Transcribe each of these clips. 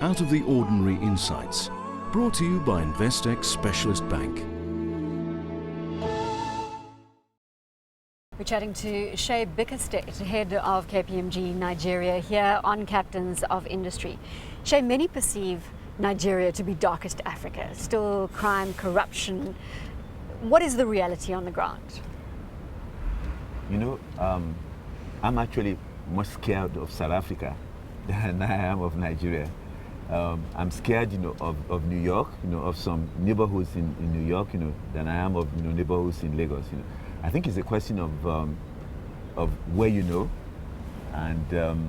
out of the ordinary insights. Brought to you by Investec Specialist Bank. We're chatting to Seyi Bickersteth, head of KPMG Nigeria, here on Captains of Industry. Seyi, many perceive Nigeria to be darkest Africa, still crime, corruption. What is the reality on the ground? You know, I'm actually more scared of South Africa than I am of Nigeria. I'm scared, of New York, of some neighborhoods in New York, than I am of neighborhoods in Lagos. I think it's a question of where you know and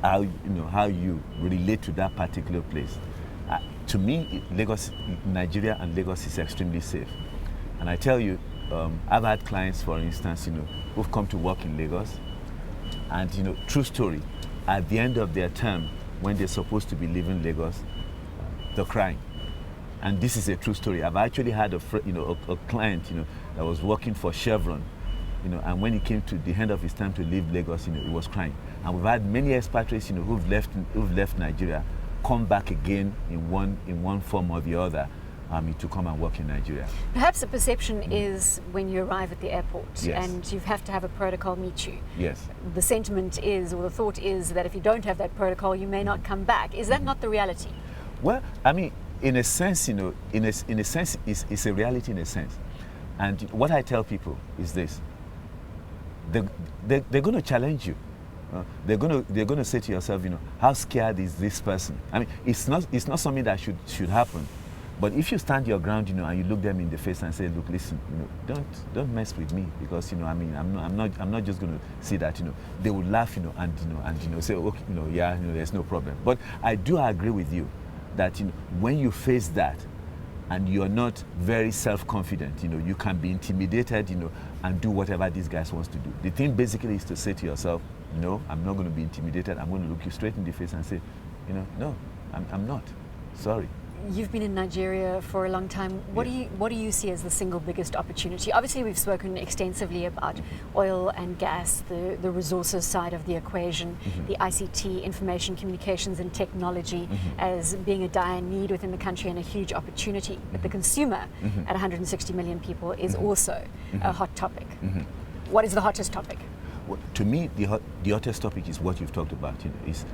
how you relate to that particular place. To me, Lagos, Nigeria, and Lagos is extremely safe. And I tell you, I've had clients, for instance, who've come to work in Lagos, and true story, at the end of their term, when they're supposed to be leaving Lagos, they're crying. And this is a true story. I've actually had a client, that was working for Chevron, and when he came to the end of his time to leave Lagos, he was crying. And we've had many expatriates, who've left Nigeria, come back again in one form or the other, to come and work in Nigeria. Perhaps the perception is when you arrive at the airport, yes, and you have to have a protocol meet you. Yes. The sentiment is, or the thought is, that if you don't have that protocol, you may not come back. Is that not the reality? Well, I mean, in a sense, in a sense, it's a reality in a sense. And what I tell people is this: they're going to challenge you. They're going to say to yourself, how scared is this person? I mean, it's not something that should happen. But if you stand your ground, and you look them in the face and say, look, listen, don't mess with me, because I'm not just going to see that, they will laugh, and say, okay, there's no problem. But I do agree with you that when you face that, and you're not very self-confident, you can be intimidated, and do whatever these guys wants to do. The thing basically is to say to yourself, no, I'm not going to be intimidated. I'm going to look you straight in the face and say, no, I'm not. Sorry. You've been in Nigeria for a long time. What do you see as the single biggest opportunity? Obviously, we've spoken extensively about oil and gas, the resources side of the equation, the ICT, information, communications, and technology as being a dire need within the country and a huge opportunity. But the consumer at 160 million people is also a hot topic. What is the hottest topic? Well, to me, the hottest topic is what you've talked about. Is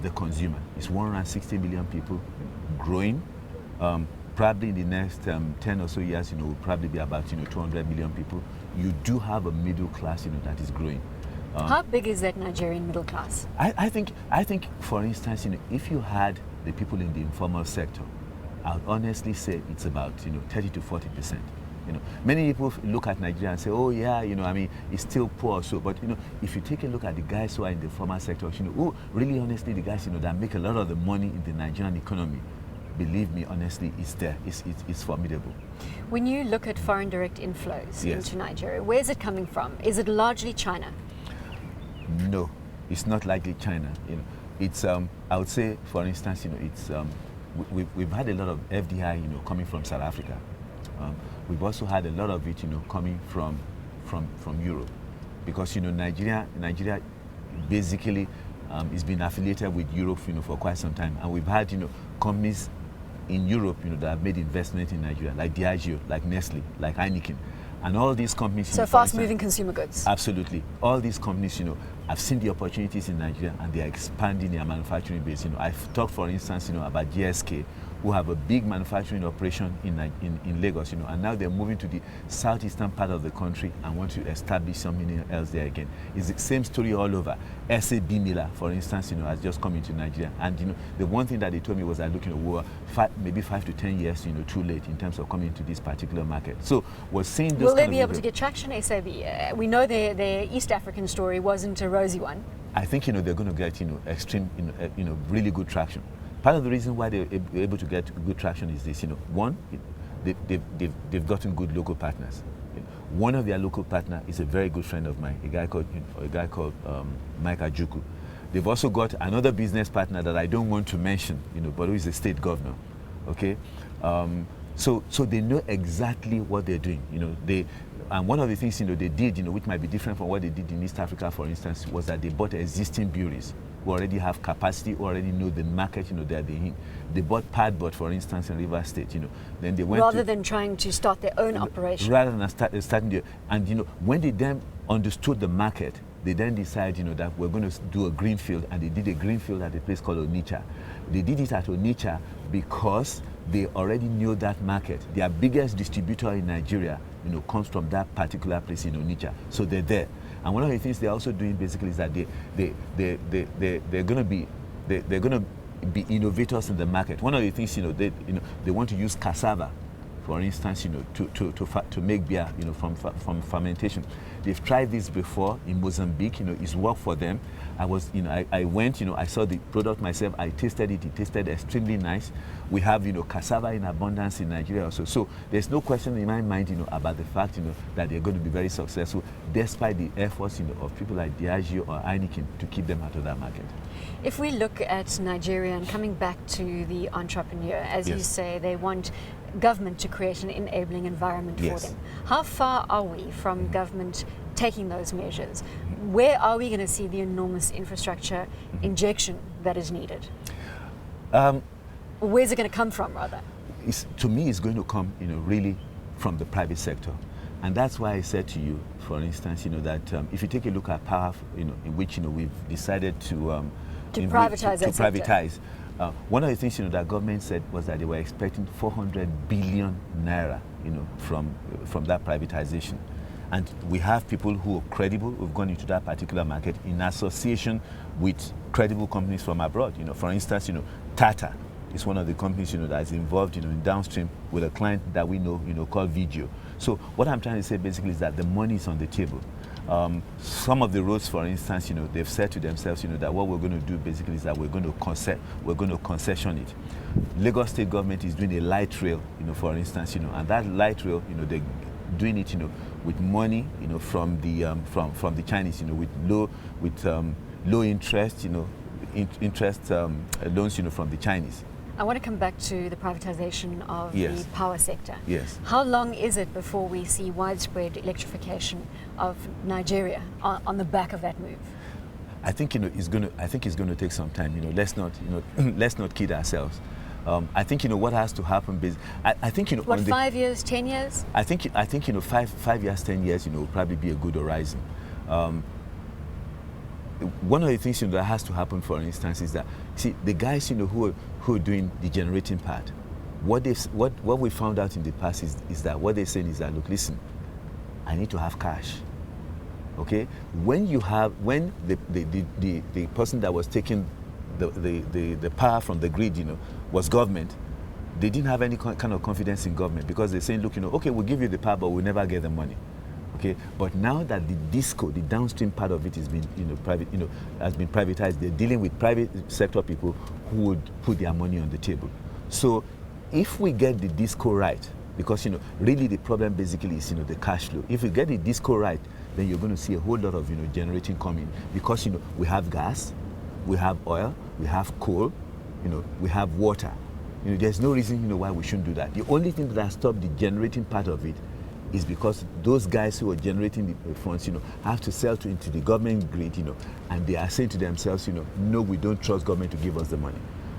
the consumer. It's 160 million people, growing. Probably in the next 10 or so years, will probably be about 200 million people. You do have a middle class, that is growing. How big is that Nigerian middle class? I think, for instance, if you had the people in the informal sector, I would honestly say it's about 30 to 40%. Many people look at Nigeria and say, oh yeah, it's still poor. So, but if you take a look at the guys who are in the formal sector, really honestly, the guys that make a lot of the money in the Nigerian economy, believe me, honestly, it's there. It's formidable. When you look at foreign direct inflows yes, into Nigeria, where is it coming from? Is it largely China? No, it's not likely China. It's I would say, for instance, it's we've had a lot of FDI, coming from South Africa. We've also had a lot of it, coming from Europe, because Nigeria basically has been affiliated with Europe, for quite some time, and we've had companies in Europe, that have made investment in Nigeria, like Diageo, like Nestle, like Heineken, and all these companies. So fast-moving consumer goods. Absolutely, all these companies, have seen the opportunities in Nigeria, and they are expanding their manufacturing base. I've talked, for instance, about GSK, who have a big manufacturing operation in Lagos, and now they're moving to the southeastern part of the country and want to establish something else there again. It's the same story all over. SAB Miller, for instance, has just come into Nigeria, and the one thing that they told me was that we were maybe 5 to 10 years, too late in terms of coming into this particular market. So we're seeing this. Will they be able to get traction, SAB? We know their East African story wasn't a rosy one. I think they're going to get extreme, really good traction. Part of the reason why they're able to get good traction is this, one, they've gotten good local partners. One of their local partners is a very good friend of mine, a guy called Mike Ajuku. They've also got another business partner that I don't want to mention, but who is a state governor. Okay, so they know exactly what they're doing. And one of the things they did, which might be different from what they did in East Africa, for instance, was that they bought existing breweries. who already have capacity, who already know the market, that they're in. They bought Padbot, for instance, in Rivers State, Then they went rather than trying to start their own operation. Rather than starting the, and when they then understood the market, they then decided, that we're going to do a greenfield, and they did a greenfield at a place called Onitsha. They did it at Onitsha because they already knew that market. Their biggest distributor in Nigeria, comes from that particular place in Onitsha. So they're there. And one of the things they're also doing basically is that they're going to be innovators in the market. One of the things, they want to use cassava, for instance, to make beer, from fermentation. They've tried this before in Mozambique. It's worked for them. I went, I saw the product myself. I tasted it. It tasted extremely nice. We have, cassava in abundance in Nigeria also. So there's no question in my mind, about the fact, that they're going to be very successful, despite the efforts, of people like Diageo or Heineken to keep them out of that market. If we look at Nigeria and coming back to the entrepreneur, as you say, they want government to create an enabling environment for them. How far are we from government taking those measures? Where are we going to see the enormous infrastructure injection that is needed? Where's it going to come from, rather? To me, it's going to come, really from the private sector. And that's why I said to you, for instance, that if you take a look at power, in which, we've decided to privatize. One of the things, that government said was that they were expecting 400 billion naira, from that privatization. And we have people who are credible, who've gone into that particular market in association with credible companies from abroad. For instance, Tata is one of the companies, that is involved, in downstream with a client that we know, called Video. So what I'm trying to say basically is that the money is on the table. Some of the roads, for instance, they've said to themselves, that what we're going to do basically is that we're going to concession it. Lagos State government is doing a light rail, for instance, and that light rail, they're doing it, with money, from the Chinese, with low interest, interest loans, from the Chinese. I want to come back to the privatization of the power sector. Yes. How long is it before we see widespread electrification of Nigeria on the back of that move? I think it's going to take some time. Let's not kid ourselves. I think what has to happen. I think What, 5 years, 10 years? I think 5 years, 10 years. Will probably be a good horizon. One of the things that has to happen, for instance, is that the guys who are doing the generating part. What we found out in the past is that what they're saying is that, look, listen, I need to have cash. Okay, when the person that was taking the power from the grid, was government, they didn't have any kind of confidence in government, because they're saying, look, okay, we'll give you the power, but we'll never get the money. Okay, but now that the disco, the downstream part of it has been, has been privatized, they're dealing with private sector people who would put their money on the table. So, if we get the disco right, because really the problem basically is the cash flow. If we get the disco right, then you're going to see a whole lot of generating coming, because we have gas, we have oil, we have coal, we have water. There's no reason why we shouldn't do that. The only thing that has stopped the generating part of it is because those guys who are generating the funds, have to sell into the government grid, and they are saying to themselves, no, we don't trust government to give us the money.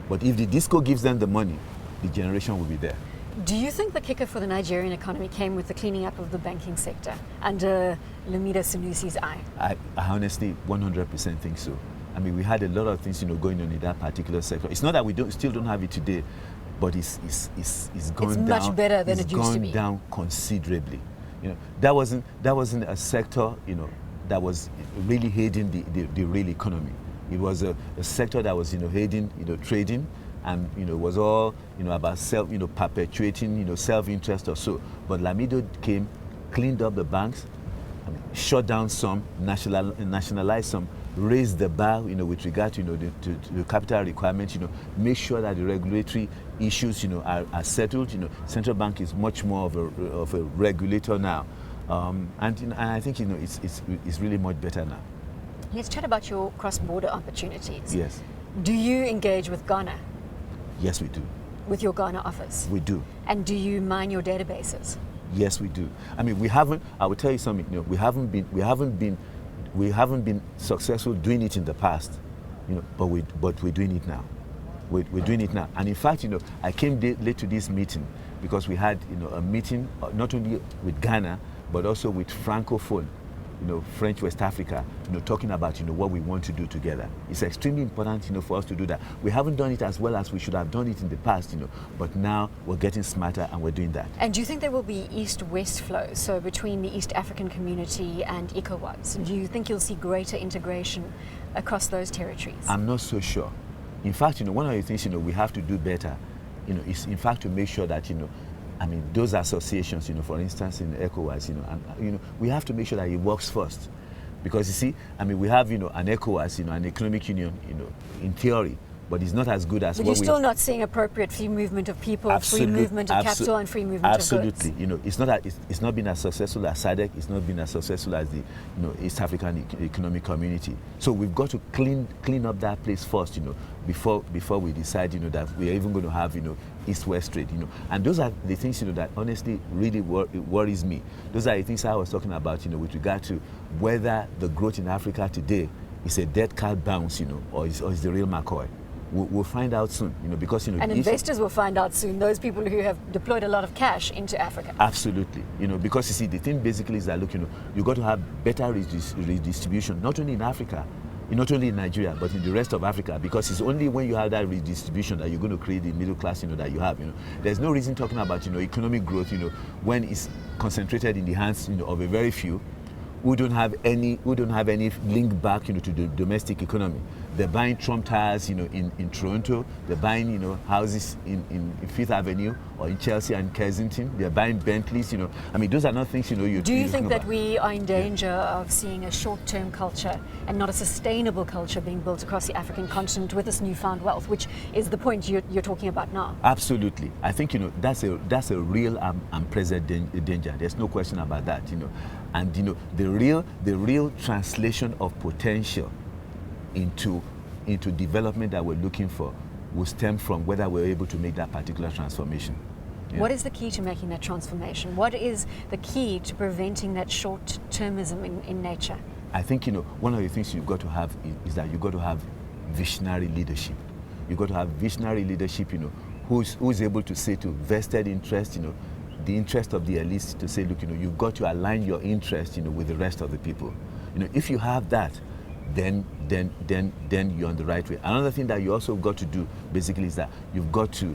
But if the disco gives them the money, the generation will be there. Do you think the kicker for the Nigerian economy came with the cleaning up of the banking sector under Lumida Sanusi's eye? I honestly 100% think so. I mean, we had a lot of things, going on in that particular sector. It's not that we still don't have it today, but it's gone down. It's much better than it used to be. It's gone down considerably. That wasn't a sector, that was really aiding the real economy. It was a sector that was, aiding, trading, and was all, about perpetuating, self-interest or so. But Lamido came, cleaned up the banks, shut down some, nationalized some, raise the bar, with regard to, the capital requirements, make sure that the regulatory issues, are settled. Central bank is much more of a regulator now, and I think, it's really much better now. Let's chat about your cross-border opportunities. Yes. Do you engage with Ghana? Yes, we do. With your Ghana office? We do. And do you mine your databases? Yes, we do. I mean, we haven't. I will tell you something. We haven't been successful doing it in the past, but we're doing it now. We're doing it now. And in fact, I came late to this meeting because we had, a meeting not only with Ghana, but also with Francophone, French West Africa, talking about, what we want to do together. It's extremely important, for us to do that. We haven't done it as well as we should have done it in the past, but now we're getting smarter and we're doing that. And do you think there will be East-West flows, so between the East African community and ECOWAS? Do you think you'll see greater integration across those territories? I'm not so sure. In fact, one of the things, we have to do better, is in fact to make sure that, those associations, for instance, in ECOWAS, and we have to make sure that it works first. Because you see, we have, an ECOWAS, an economic union, in theory, but it's not as good as but what you're still not seeing appropriate free movement of people, free movement of capital, and free movement of goods. Absolutely. It's not been as successful as SADC. It's not been as successful as the East African Economic Community. So we've got to clean up that place first, before we decide, that we are even going to have, East-West trade, And those are the things, that honestly really worries me. Those are the things I was talking about, with regard to whether the growth in Africa today is a dead cat bounce, or is the real McCoy. We'll find out soon, because and investors will find out soon. Those people who have deployed a lot of cash into Africa. Absolutely, because you see, the thing basically is that look, you got to have better redistribution, not only in Africa, not only in Nigeria, but in the rest of Africa. Because it's only when you have that redistribution that you're going to create the middle class, that you have. There's no reason talking about economic growth, when it's concentrated in the hands, of a very few. Who don't have any link back, to the domestic economy. They're buying Trump tires, in Toronto. They're buying, houses in Fifth Avenue or in Chelsea and Kensington. They're buying Bentleys, those are not things, Do you think that we are in danger of seeing a short-term culture and not a sustainable culture being built across the African continent with this newfound wealth, which is the point you're talking about now? Absolutely. I think, that's a real and present danger. There's no question about that, And, the real translation of potential into development that we're looking for will stem from whether we're able to make that particular transformation. Yeah. What is the key to making that transformation? What is the key to preventing that short-termism in nature? I think, one of the things you've got to have is that you've got to have visionary leadership. You've got to have visionary leadership, who's able to say to vested interest, the interest of the elites, to say, look, you've got to align your interest, with the rest of the people. If you have that, then you're on the right way. Another thing that you also got to do basically is that you've got to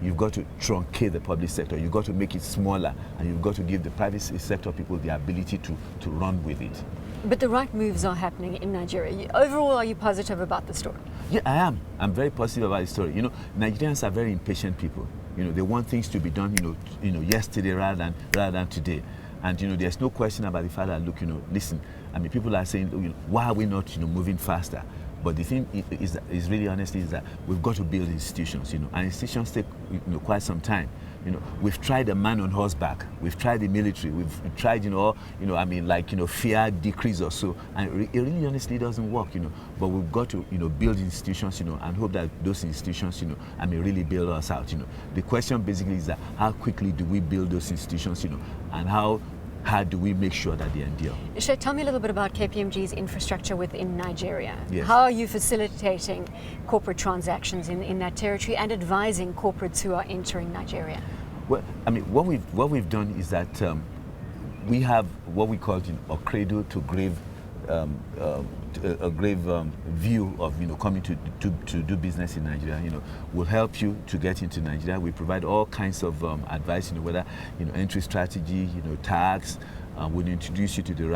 truncate the public sector. You've got to make it smaller, and you've got to give the private sector people the ability to run with it. But the right moves are happening in Nigeria. Overall, are you positive about the story? Yeah, I am. I'm very positive about the story. Nigerians are very impatient people. They want things to be done, yesterday rather than today. And there's no question about the fact that look, listen. People are saying, why are we not, moving faster? But the thing is really honestly is that we've got to build institutions, and institutions take quite some time. We've tried a man on horseback, we've tried the military, we've tried, fear decrease or so, and it really honestly doesn't work, But we've got to, build institutions, and hope that those institutions, really build us out, The question basically is that how quickly do we build those institutions, and how do we make sure that they endure? Seyi, tell me a little bit about KPMG's infrastructure within Nigeria. Yes. How are you facilitating corporate transactions in that territory and advising corporates who are entering Nigeria? Well, what we've done is that we have what we call a cradle to grave view of coming to do business in Nigeria. We'll help you to get into Nigeria. We provide all kinds of advice. Whether entry strategy, tax. We'll introduce you to the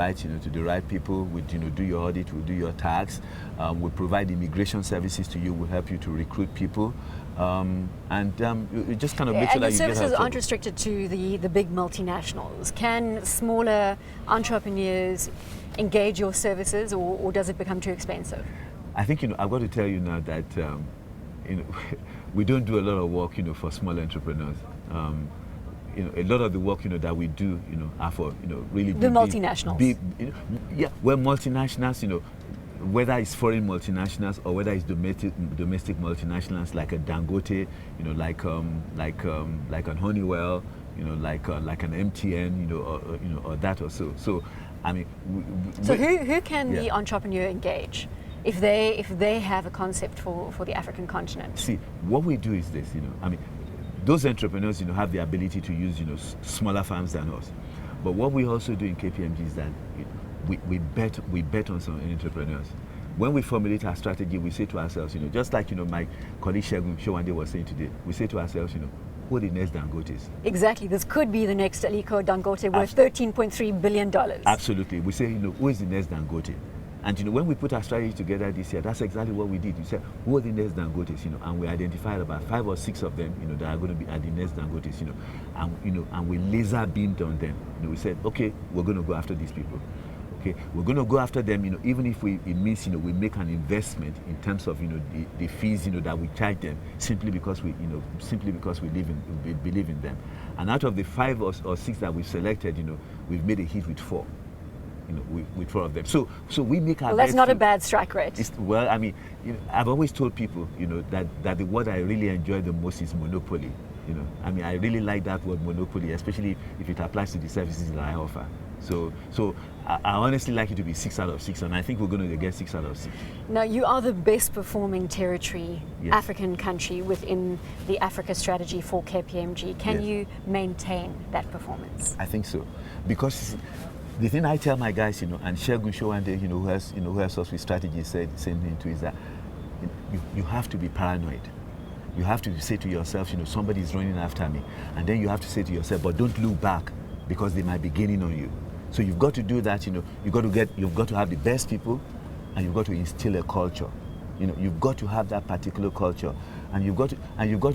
right people. We do your audit. We'll do your tax. We'll provide immigration services to you. We'll help you to recruit people. You just kind of make sure that you get and the services aren't restricted to the big multinationals. Can smaller entrepreneurs engage your services, or does it become too expensive? I think I've got to tell you now that we don't do a lot of work for small entrepreneurs. A lot of the work that we do are for really the multinationals. We're multinationals. Whether it's foreign multinationals or whether it's domestic multinationals like a Dangote, like an Honeywell, like an MTN, or that or so. So, who can the entrepreneur engage? if they have a concept for the African continent? See, what we do is this, I mean, those entrepreneurs, have the ability to use, smaller farms than us. But what we also do in KPMG is that we bet on some entrepreneurs. When we formulate our strategy, we say to ourselves, just like, my colleague Shewande was saying today, we say to ourselves, who are the next Dangotes? Exactly. This could be the next Aliko Dangote worth $13.3 billion. Absolutely. We say, who is the next Dangote? And when we put our strategy together this year, that's exactly what we did. We said, who are the next Dangotes? And we identified about 5 or 6 of them, that are going to be at the next Dangotes, and we laser beamed on them. We said, okay, we're going to go after these people. Okay, we're going to go after them, even if it means, we make an investment in terms of, the fees, that we charge them simply because we believe in them. And out of the 5 or 6 that we've selected, we've made a hit with 4. With 4 of them. So we make our. Well, that's not a bad strike rate. Well, I mean, I've always told people, that the word I really enjoy the most is monopoly. I mean, I really like that word monopoly, especially if it applies to the services that I offer. So I honestly like it to be 6 out of 6, and I think we're going to get 6 out of 6. Now, you are the best performing territory, yes, African country within the Africa strategy for KPMG. Can yes, you maintain that performance? I think so, because the thing I tell my guys, and Shegun Showande, who helps us with strategy, said the same thing too, is that you have to be paranoid. You have to say to yourself, somebody is running after me, and then you have to say to yourself, but don't look back, because they might be gaining on you. So you've got to do that. You've got to have the best people, and you've got to instill a culture. You've got to have that particular culture, and you've got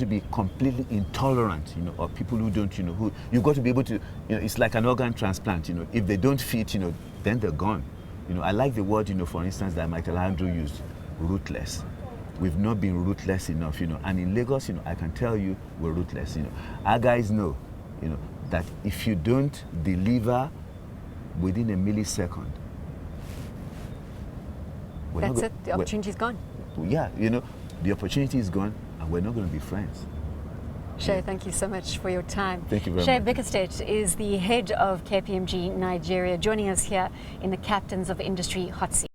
to be completely intolerant, of people who don't, who you've got to be able to, it's like an organ transplant. If they don't fit, then they're gone. I like the word, for instance, that Michael Andrew used, ruthless. We've not been ruthless enough, and in Lagos, I can tell you, we're ruthless. Our guys know, that if you don't deliver within a millisecond, that's it. The opportunity's gone. Yeah, the opportunity is gone, and we're not going to be friends. Seyi, thank you so much for your time. Thank you very Seyi much. Bickersteth is the head of KPMG Nigeria, joining us here in the Captains of Industry Hot Seat.